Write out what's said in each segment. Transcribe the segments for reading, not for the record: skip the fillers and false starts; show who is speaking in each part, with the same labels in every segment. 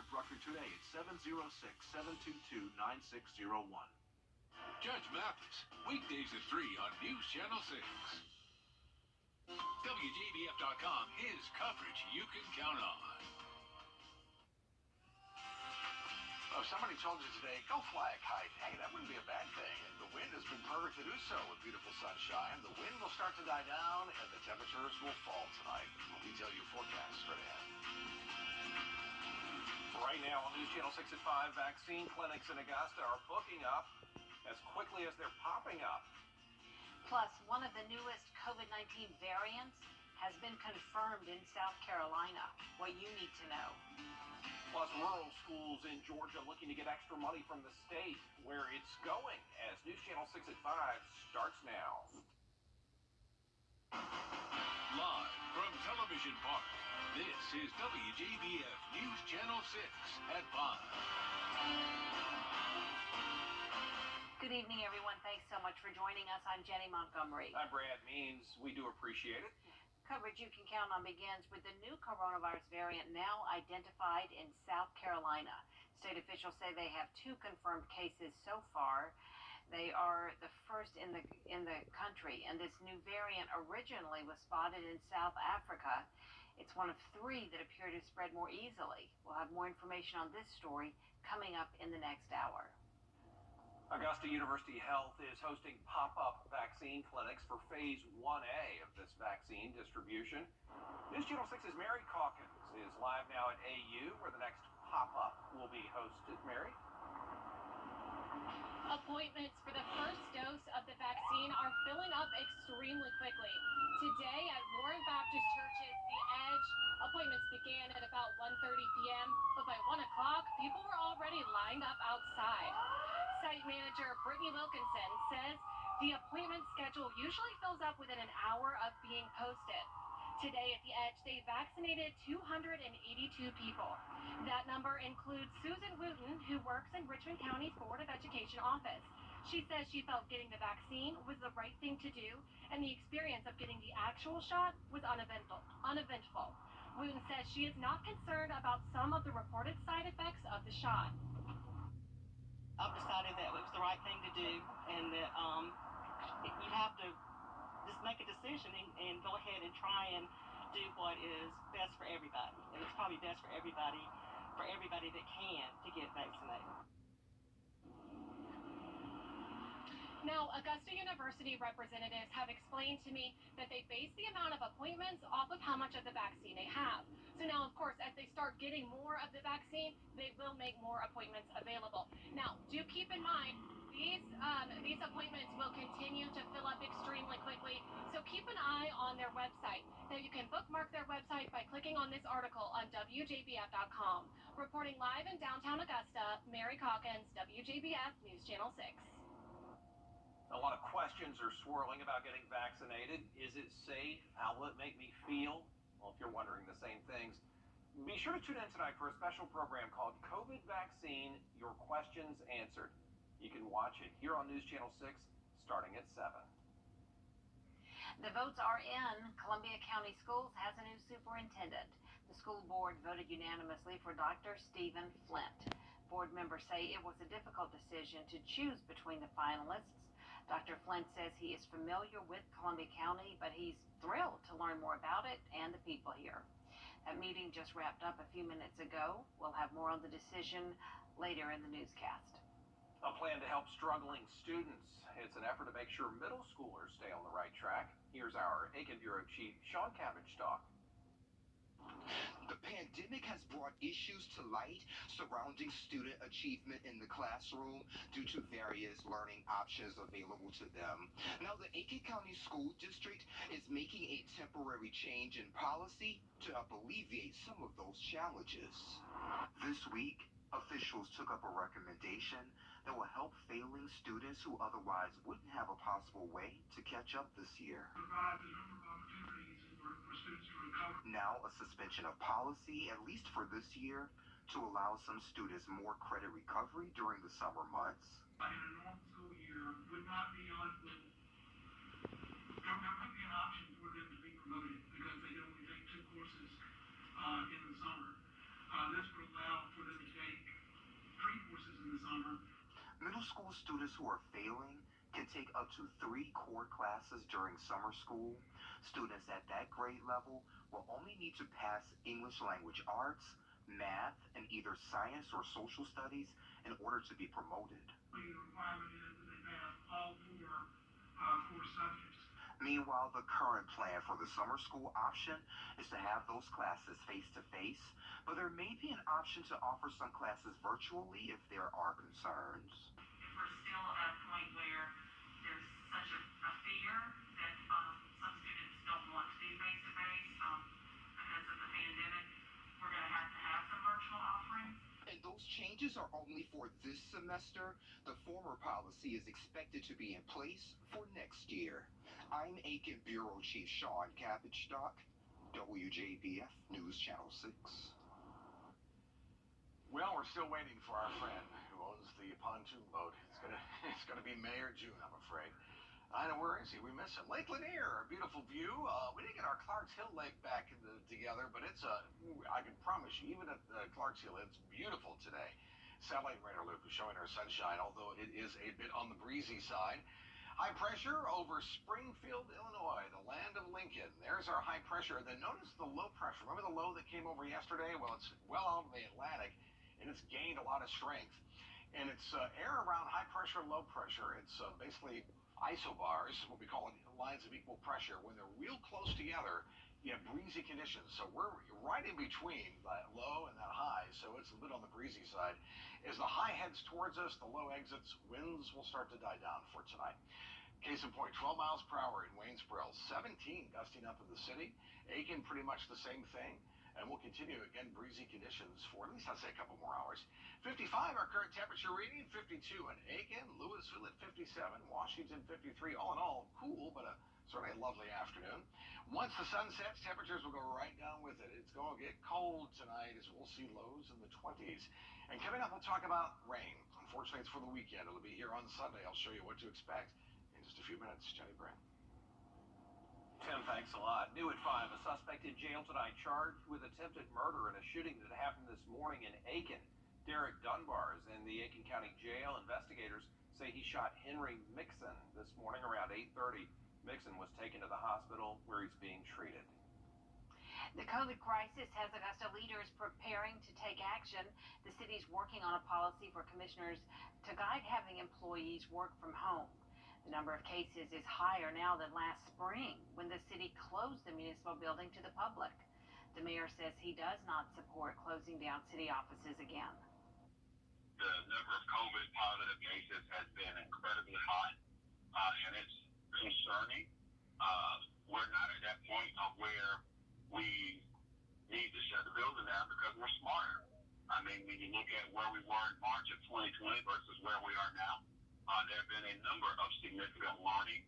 Speaker 1: North Rucker today at 706-722-9601.
Speaker 2: Judge Mathis, weekdays at 3 on News Channel 6. Wjbf.com is coverage you can count on.
Speaker 3: If somebody told you today, go fly a kite, hey, that wouldn't be a bad thing. The wind has been perfect to do so with beautiful sunshine. The wind will start to die down, and the temperatures will fall tonight. We'll detail your forecast straight ahead.
Speaker 4: Right now on News Channel 6 at 5, vaccine clinics in Augusta are booking up as quickly as they're popping up.
Speaker 5: Plus, one of the newest COVID-19 variants has been confirmed in South Carolina. What you need to know.
Speaker 4: Plus, rural schools in Georgia looking to get extra money from the state. Where it's going as News Channel 6 at 5 starts now.
Speaker 2: Live from Television Park, this is WJBF News Channel 6 at 5.
Speaker 5: Good evening, everyone. Thanks so much for joining us. I'm Jenny Montgomery.
Speaker 4: I'm Brad Means. We do appreciate it.
Speaker 5: Coverage you can count on begins with the new coronavirus variant now identified in South Carolina. State officials say they have 2 confirmed cases so far. They are the first in the country, and this new variant originally was spotted in South Africa. It's one of 3 that appear to spread more easily. We'll have more information on this story coming up in the next hour.
Speaker 4: Augusta University Health is hosting pop-up vaccine clinics for Phase 1A of this vaccine distribution. News Channel 6's Mary Calkins is live now at AU, where the next pop-up will be hosted. Mary?
Speaker 6: Appointments for the first dose of the vaccine are filling up extremely quickly. Today at Warren Baptist Church's The Edge, appointments began at about 1:30 p.m., but by 1 o'clock, people were already lined up outside. Site manager Brittany Wilkinson says the appointment schedule usually fills up within an hour of being posted. Today at The Edge, they vaccinated 282 people. That number includes Susan Wooten, who works in Richmond County's Board of Education office. She says she felt getting the vaccine was the right thing to do, and the experience of getting the actual shot was uneventful. Wooten says she is not concerned about some of the reported side effects of the shot.
Speaker 7: I've decided that it was the right thing to do, and that you have to just make a decision and go ahead and try and do what is best for everybody. And it's probably best for everybody that can to get vaccinated.
Speaker 6: Now, Augusta University representatives have explained to me that they base the amount of appointments off of how much of the vaccine they have. So now, of course, as they start getting more of the vaccine, they will make more appointments available. Now, do keep in mind, these appointments will continue to fill up extremely quickly, so keep an eye on their website. Now, you can bookmark their website by clicking on this article on WJBF.com. Reporting live in downtown Augusta, Mary Calkins, WJBF News Channel 6.
Speaker 4: A lot of questions are swirling about getting vaccinated. Is it safe? How will it make me feel? Well, if you're wondering the same things, be sure to tune in tonight for a special program called COVID Vaccine, Your Questions Answered. You can watch it here on News Channel 6 starting at 7.
Speaker 5: The votes are in. Columbia County Schools has a new superintendent. The school board voted unanimously for Dr. Stephen Flint. Board members say it was a difficult decision to choose between the finalists. Dr. Flint says he is familiar with Columbia County, but he's thrilled to learn more about it and the people here. That meeting just wrapped up a few minutes ago. We'll have more on the decision later in the newscast.
Speaker 4: A plan to help struggling students. It's an effort to make sure middle schoolers stay on the right track. Here's our Aiken Bureau Chief, Sean Cabbage talk.
Speaker 8: The pandemic has brought issues to light surrounding student achievement in the classroom due to various learning options available to them. Now, the Aiken County School District is making a temporary change in policy to help alleviate some of those challenges. This week, officials took up a recommendation that will help failing students who otherwise wouldn't have a possible way to catch up this year. Now, a suspension of policy, at least for this year, to allow some students more credit recovery during the summer months.
Speaker 9: In a normal school year, would not be on the, there wouldn't be an option for them to be promoted because they can only take 2 courses in the summer. This would allow for them to take 3 courses in the summer.
Speaker 8: Middle school students who are failing can take up to 3 core classes during summer school. Students at that grade level will only need to pass English language arts, math, and either science or social studies in order to be promoted.
Speaker 9: The requirement is that they pass all 4 subjects.
Speaker 8: Meanwhile, the current plan for the summer school option is to have those classes face-to-face, but there may be an option to offer some classes virtually if there are concerns.
Speaker 1: We're still at a point where there's such a fear that some students don't want to do face-to-face because of the pandemic. We're going to have some virtual offerings.
Speaker 8: And those changes are only for this semester. The former policy is expected to be in place for next year. I'm Aiken Bureau Chief Sean Cabbage-Stock, WJBF News Channel 6.
Speaker 3: Well, we're still waiting for our friend who owns the pontoon boat. It's gonna be May or June, I'm afraid. I know, where is he? We miss him. Lake Lanier, a beautiful view. We didn't get our Clarks Hill Lake back together, but I can promise you, even at Clarks Hill, it's beautiful today. Satellite radar loop is showing our sunshine, although it is a bit on the breezy side. High pressure over Springfield, Illinois, the land of Lincoln. There's our high pressure. And then notice the low pressure. Remember the low that came over yesterday? Well, it's well out of the Atlantic, and it's gained a lot of strength. And it's air around high pressure, low pressure. It's basically isobars, what we call lines of equal pressure. When they're real close together, you have breezy conditions. So we're right in between that low and that high. So it's a bit on the breezy side. As the high heads towards us, the low exits, winds will start to die down for tonight. Case in point, 12 miles per hour in Waynesboro, 17 gusting up in the city. Aiken, pretty much the same thing. And we'll continue, again, breezy conditions for at least, I'll say, a couple more hours. 55, our current temperature reading, 52 in Aiken, Louisville at 57, Washington 53. All in all, cool, but certainly a lovely afternoon. Once the sun sets, temperatures will go right down with it. It's going to get cold tonight as we'll see lows in the 20s. And coming up, we'll talk about rain. Unfortunately, it's for the weekend. It'll be here on Sunday. I'll show you what to expect in just a few minutes. Johnny Brand.
Speaker 4: Tim, thanks a lot. New at 5, a suspect in jail tonight charged with attempted murder in a shooting that happened this morning in Aiken. Derek Dunbar is in the Aiken County Jail. Investigators say he shot Henry Mixon this morning around 8:30. Mixon was taken to the hospital where he's being treated.
Speaker 5: The COVID crisis has Augusta leaders preparing to take action. The city's working on a policy for commissioners to guide having employees work from home. The number of cases is higher now than last spring when the city closed the municipal building to the public. The mayor says he does not support closing down city offices again.
Speaker 10: The number of COVID positive cases has been incredibly high, and it's concerning. We're not at that point of where we need to shut the building down because we're smarter. I mean, when you look at where we were in March of 2020 versus where we are now, there have been a number of significant learnings.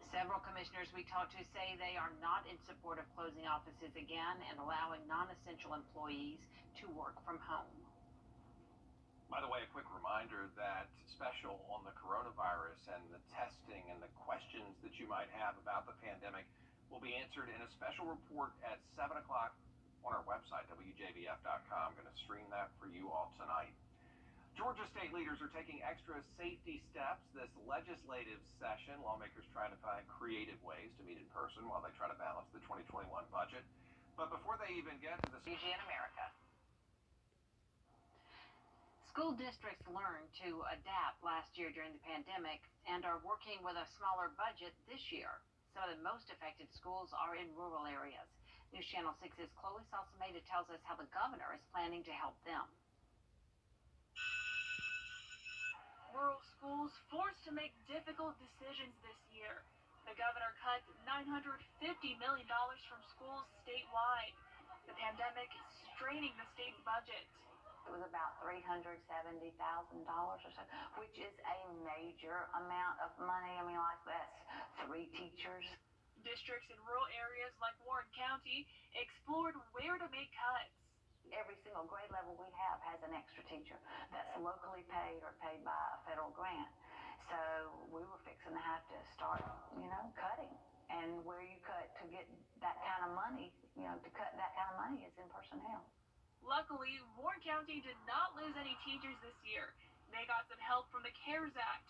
Speaker 5: Several commissioners we talked to say they are not in support of closing offices again and allowing non-essential employees to work from home.
Speaker 4: By the way, a quick reminder that special on the coronavirus and the testing and the questions that you might have about the pandemic will be answered in a special report at 7 o'clock on our website, wjbf.com. I'm going to stream that for you all tonight. Georgia state leaders are taking extra safety steps this legislative session. Lawmakers trying to find creative ways to meet in person while they try to balance the 2021 budget. But before they even get to the
Speaker 5: in America. School districts learned to adapt last year during the pandemic and are working with a smaller budget this year. Some of the most affected schools are in rural areas. News Channel 6's Chloe Salsameda tells us how the governor is planning to help them.
Speaker 11: Rural schools forced to make difficult decisions this year. The governor cut $950 million from schools statewide. The pandemic is straining the state's budget.
Speaker 5: It was about $370,000 or so, which is a major amount of money. I mean, like that's 3 teachers.
Speaker 11: Districts in rural areas like Warren County explored where to make cuts.
Speaker 5: Every single grade level we have has an extra teacher that's locally paid or paid by a federal grant. So we were fixing to have to start, cutting. And where you cut to get that kind of money to cut that kind of money is in personnel.
Speaker 11: Luckily, Warren County did not lose any teachers this year. They got some help from the CARES Act.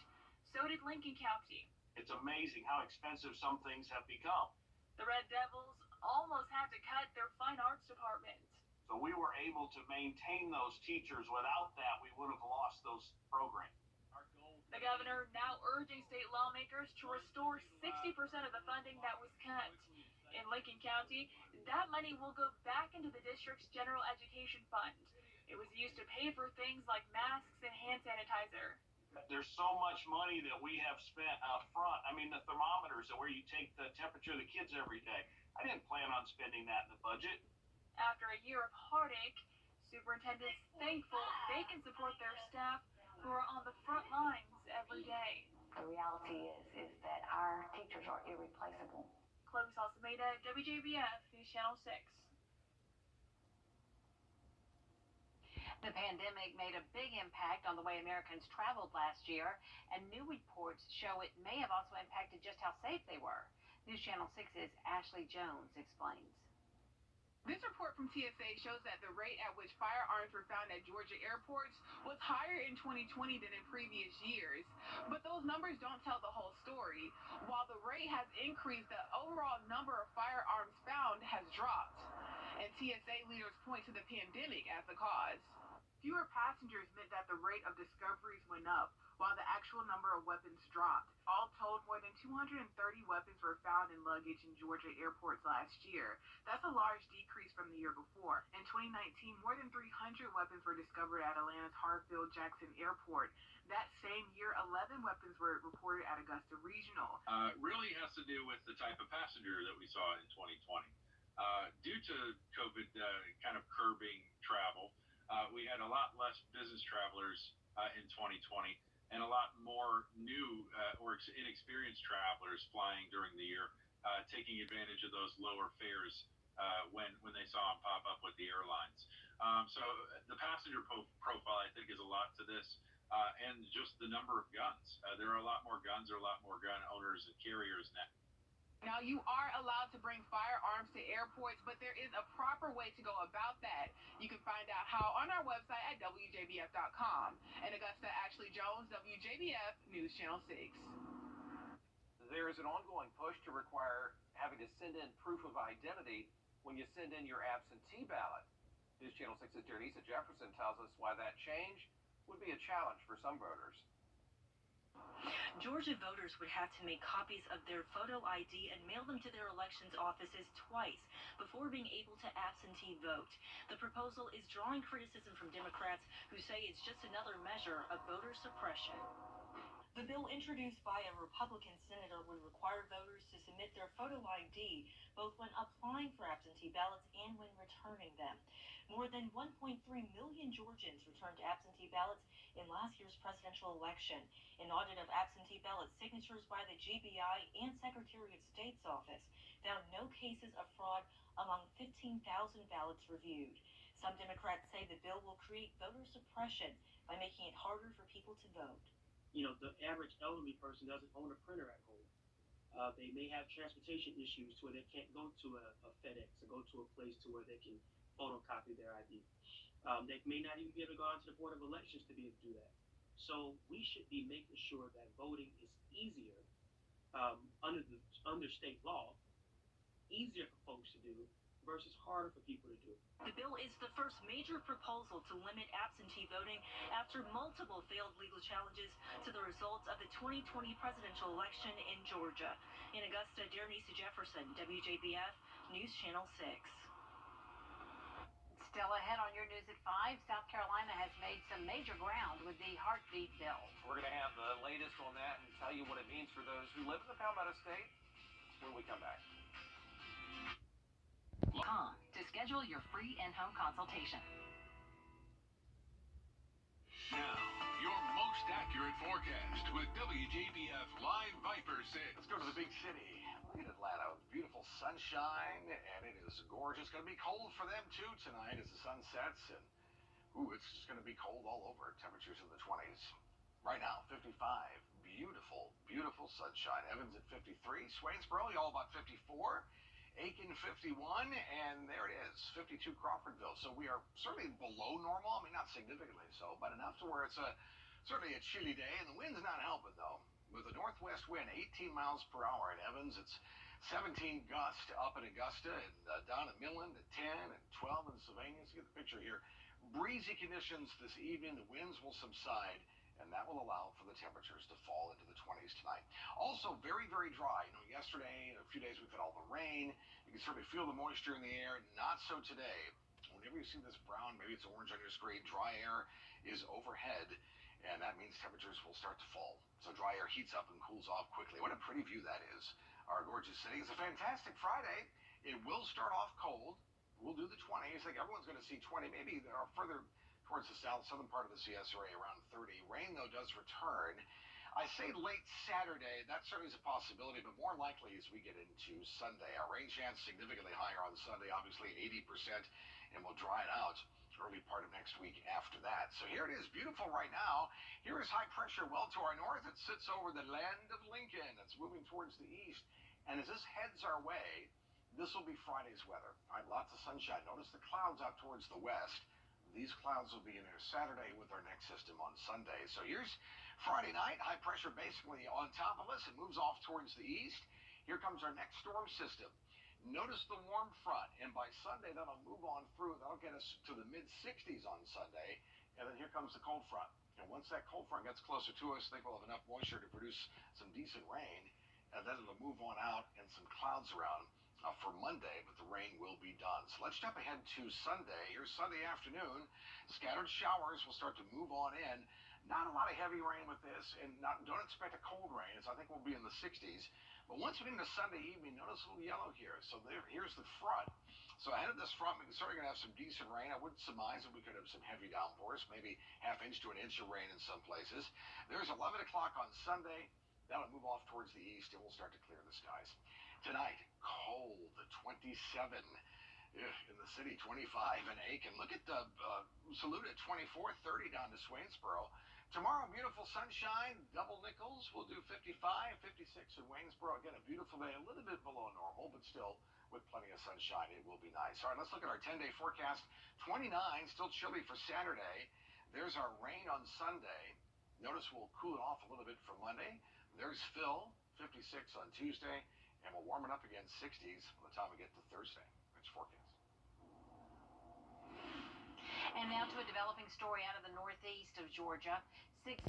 Speaker 11: So did Lincoln County.
Speaker 4: It's amazing how expensive some things have become.
Speaker 11: The Red Devils almost had to cut their fine arts department.
Speaker 4: So we were able to maintain those teachers. Without that, we would have lost those programs.
Speaker 11: The governor now urging state lawmakers to restore 60% of the funding that was cut. In Lincoln County, that money will go back into the district's general education fund. It was used to pay for things like masks and hand sanitizer.
Speaker 4: There's so much money that we have spent up front. I mean, the thermometers where you take the temperature of the kids every day. I didn't plan on spending that in the budget.
Speaker 11: After a year of heartache, superintendents thankful they can support their staff who are on the front lines every day.
Speaker 5: The reality is that our teachers are irreplaceable.
Speaker 11: Chloe Salsameda, WJBF, News Channel 6.
Speaker 5: The pandemic made a big impact on the way Americans traveled last year, and new reports show it may have also impacted just how safe they were. News Channel 6's Ashley Jones explains.
Speaker 12: This report from TSA shows that the rate at which firearms were found at Georgia airports was higher in 2020 than in previous years. But those numbers don't tell the whole story. While the rate has increased, the overall number of firearms found has dropped. And TSA leaders point to the pandemic as the cause. Fewer passengers meant that the rate of discoveries went up, while the actual number of weapons dropped. All told, more than 230 weapons were found in luggage in Georgia airports last year. That's a large decrease from the year before. In 2019, more than 300 weapons were discovered at Atlanta's Hartsfield-Jackson Airport. That same year, 11 weapons were reported at Augusta Regional.
Speaker 13: Really has to do with the type of passenger that we saw in 2020. Due to COVID kind of curbing travel, we had a lot less business travelers in 2020 and a lot more new or inexperienced travelers flying during the year, taking advantage of those lower fares when they saw them pop up with the airlines. So the passenger profile, I think, is a lot to this, and just the number of guns. There are a lot more guns, there are a lot more gun owners and carriers now.
Speaker 12: Now, you are allowed to bring firearms to airports, but there is a proper way to go about that. You can find out how on our website at WJBF.com. In Augusta, Ashley Jones, WJBF News Channel 6.
Speaker 4: There is an ongoing push to require having to send in proof of identity when you send in your absentee ballot. News Channel 6's Denise Jefferson tells us why that change would be a challenge for some voters.
Speaker 14: Georgia voters would have to make copies of their photo ID and mail them to their elections offices twice before being able to absentee vote. The proposal is drawing criticism from Democrats who say it's just another measure of voter suppression. The bill introduced by a Republican senator would require voters to submit their photo ID both when applying for absentee ballots and when returning them. More than 1.3 million Georgians returned absentee ballots in last year's presidential election. An audit of absentee ballot signatures by the GBI and Secretary of State's office found no cases of fraud among 15,000 ballots reviewed. Some Democrats say the bill will create voter suppression by making it harder for people to vote.
Speaker 15: You know, the average elderly person doesn't own a printer at home. They may have transportation issues to where they can't go to a FedEx or go to a place to where they can photocopy their ID. They may not even be able to go out to the Board of Elections to be able to do that. So we should be making sure that voting is easier under state law, easier for folks to do versus harder for people to do.
Speaker 14: The bill is the first major proposal to limit absentee voting after multiple failed legal challenges to the results of the 2020 presidential election in Georgia. In Augusta, Denise Jefferson, WJBF News Channel 6.
Speaker 5: Still ahead on your news at 5, South Carolina has made some major ground with the heartbeat bill.
Speaker 4: We're going to have the latest on that and tell you what it means for those who live in the Palmetto State when we come back.
Speaker 16: To schedule your free in-home consultation.
Speaker 2: Now, your most accurate forecast with WJBF Live Viper 6.
Speaker 3: Let's go to the big city. Look at Atlanta. Beautiful sunshine, and it is gorgeous. It's going to be cold for them, too, tonight as the sun sets. And, it's going to be cold all over. Temperatures in the 20s. Right now, 55. Beautiful, beautiful sunshine. Evans at 53. Swainsboro, all about 54. Aiken 51, and there it is, 52 Crawfordville. So we are certainly below normal. I mean, not significantly so, but enough to where it's certainly a chilly day, and the wind's not helping, though. With a northwest wind, 18 miles per hour in Evans, it's 17 gust up in Augusta, and down at Midland at 10 and 12 in Sylvania. So get the picture here. Breezy conditions this evening. The winds will subside, and that will allow for the temperatures to fall into the 20s tonight. Also, very, very dry. You know, yesterday and a few days we've had all the rain. You can certainly feel the moisture in the air. Not so today. Whenever you see this brown, maybe it's orange on your screen, dry air is overhead, and that means temperatures will start to fall. So dry air heats up and cools off quickly. What a pretty view that is. Our gorgeous city. It's a fantastic Friday. It will start off cold. We'll do the 20s. I think everyone's going to see 20, maybe further towards the southern part of the CSRA, around 30. Rain, though, does return. I say late Saturday. That certainly is a possibility, but more likely as we get into Sunday. Our rain chance significantly higher on Sunday, obviously 80%, and we'll dry it out early part of next week after that. So here it is, beautiful right now. Here is high pressure well to our north. It sits over the land of Lincoln. It's moving towards the east. And as this heads our way, this will be Friday's weather. All right, lots of sunshine. Notice the clouds out towards the west. These clouds will be in there Saturday with our next system on Sunday. So here's Friday night. High pressure basically on top of us. It moves off towards the east. Here comes our next storm system. Notice the warm front, and by Sunday, that'll move on through. That'll get us to the mid-60s on Sunday, and then here comes the cold front. And once that cold front gets closer to us, I think we'll have enough moisture to produce some decent rain, and then it'll move on out and some clouds around for Monday, but the rain will be done. So let's jump ahead to Sunday. Here's Sunday afternoon. Scattered showers will start to move on in. Not a lot of heavy rain with this, and don't expect a cold rain. So I think we'll be in the 60s. But once we get into Sunday evening, notice a little yellow here. So here's the front. So ahead of this front, we're certainly going to have some decent rain. I wouldn't surmise that we could have some heavy downpours, maybe half inch to an inch of rain in some places. There's 11 o'clock on Sunday. That'll move off towards the east, and we'll start to clear the skies. Tonight, cold, 27 in the city, 25 in Aiken. Look at the Saluda, 24, 30 down to Swainsboro. Tomorrow, beautiful sunshine, double nickels. We'll do 55, 56 in Waynesboro. Again, a beautiful day, a little bit below normal, but still with plenty of sunshine. It will be nice. All right, let's look at our 10-day forecast. 29, still chilly for Saturday. There's our rain on Sunday. Notice we'll cool it off a little bit for Monday. There's Phil, 56 on Tuesday, and we'll warm it up again, 60s by the time we get to Thursday. Next forecast.
Speaker 5: And now to a developing story out of the northeast of Georgia. 6